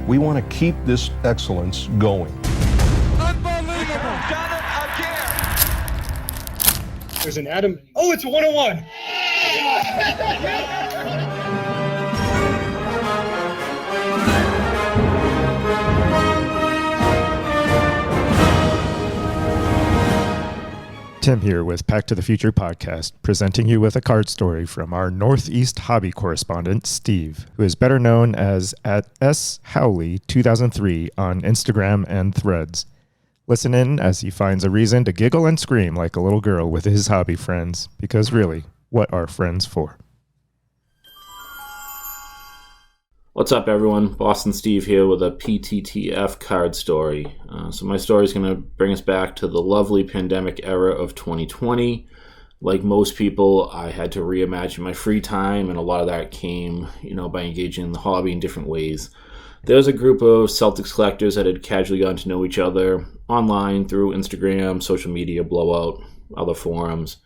We want to keep this excellence going. Unbelievable! Done it again! There's an Adam. Oh, it's a 101! Tim here with Pack to the Future podcast, presenting you with a card story from our Northeast hobby correspondent, Steve, who is better known as at @showley2003 on Instagram and Threads. Listen in as he finds a reason to giggle and scream like a little girl with his hobby friends, because really, what are friends for? What's up, everyone? Boston Steve here with a PTTF card story. So my story is going to bring us back to the lovely pandemic era of 2020. Like most people, I had to reimagine my free time, and a lot of that came, by engaging in the hobby in different ways. There's a group of Celtics collectors that had casually gotten to know each other online through Instagram, social media, Blowout, other forums.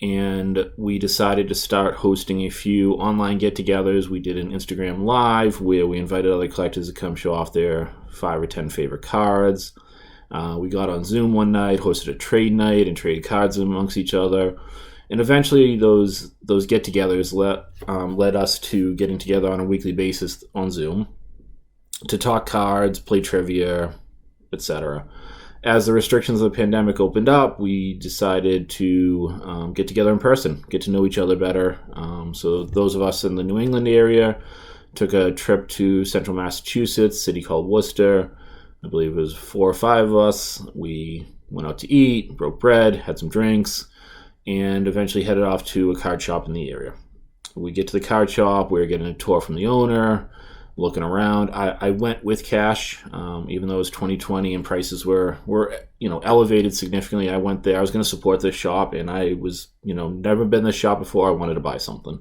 And we decided to start hosting a few online get-togethers. We did an Instagram Live where we invited other collectors to come show off their 5 or 10 favorite cards. We got on Zoom one night, hosted a trade night, and traded cards amongst each other. And eventually those get-togethers led us to getting together on a weekly basis on Zoom to talk cards, play trivia, etc. As the restrictions of the pandemic opened up, we decided to get together in person, get to know each other better. So those of us in the New England area took a trip to central Massachusetts, a city called Worcester. I believe it was 4 or 5 of us. We went out to eat, broke bread, had some drinks, and eventually headed off to a card shop in the area. We get to the card shop, we were getting a tour from the owner, looking around. I went with cash, even though it was 2020 and prices were elevated significantly. I went there. I was going to support this shop, and I was, never been in this shop before. I wanted to buy something.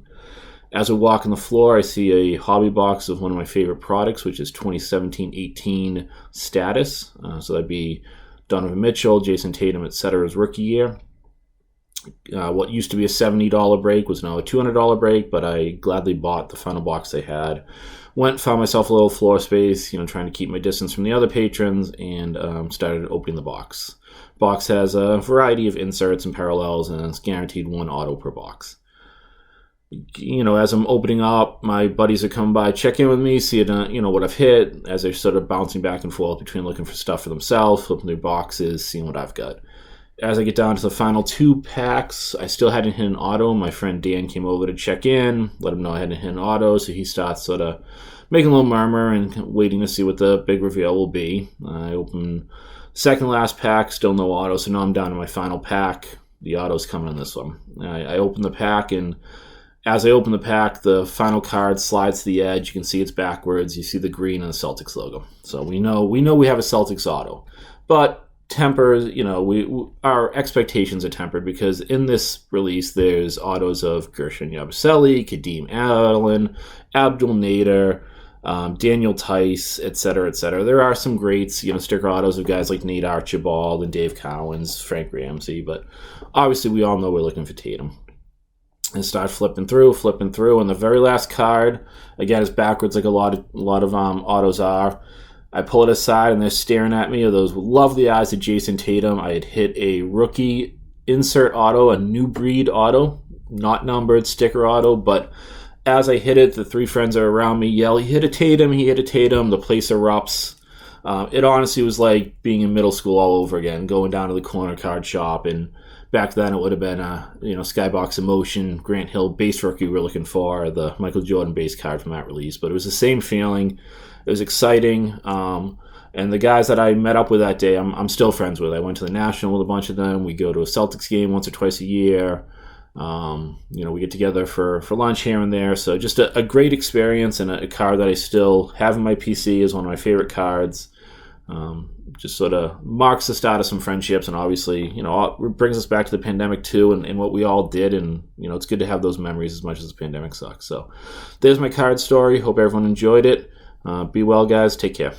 As we walk on the floor, I see a hobby box of one of my favorite products, which is 2017-18 Status. So that'd be Donovan Mitchell, Jason Tatum, etc.'s rookie year. What used to be a $70 break was now a $200 break, but I gladly bought the final box they had. Found myself a little floor space, trying to keep my distance from the other patrons, and started opening the box. Box has a variety of inserts and parallels, and it's guaranteed 1 auto per box. As I'm opening up, my buddies are coming by, check in with me, see what I've hit, as they're sort of bouncing back and forth between looking for stuff for themselves, flipping through boxes, seeing what I've got. As I get down to the final 2 packs, I still hadn't hit an auto. My friend Dan came over to check in, let him know I hadn't hit an auto, so he starts sort of making a little murmur and waiting to see what the big reveal will be. I open second last pack, still no auto, so now I'm down to my final pack. The auto's coming in this one. I open the pack, and as I open the pack, the final card slides to the edge. You can see it's backwards. You see the green and the Celtics logo. So we know we have a Celtics auto. But tempers, our expectations are tempered, because in this release there's autos of Gershon Yabusele, Kadeem Allen, Abdul Nader, Daniel Tice, etc., etc. There are some greats, sticker autos of guys like Nate Archibald and Dave Cowens, Frank Ramsey, but obviously we all know we're looking for Tatum. And start flipping through, and the very last card, again, is backwards like a lot of autos are. I pull it aside, and they're staring at me with those lovely eyes of Jason Tatum. I had hit a rookie insert auto, a new breed auto, not numbered, sticker auto, but as I hit it, the 3 friends are around me yell, he hit a Tatum, the place erupts. It honestly was like being in middle school all over again, going down to the corner card shop, and back then it would have been Skybox Emotion, Grant Hill base rookie we were looking for, the Michael Jordan base card from that release, but it was the same feeling. It was exciting, and the guys that I met up with that day, I'm still friends with. I went to the National with a bunch of them. We go to a Celtics game once or twice a year. We get together for lunch here and there. So just a great experience, and a card that I still have in my PC is one of my favorite cards. Just sort of marks the start of some friendships, and obviously, it brings us back to the pandemic too, and what we all did, and it's good to have those memories as much as the pandemic sucks. So there's my card story. Hope everyone enjoyed it. Be well, guys. Take care.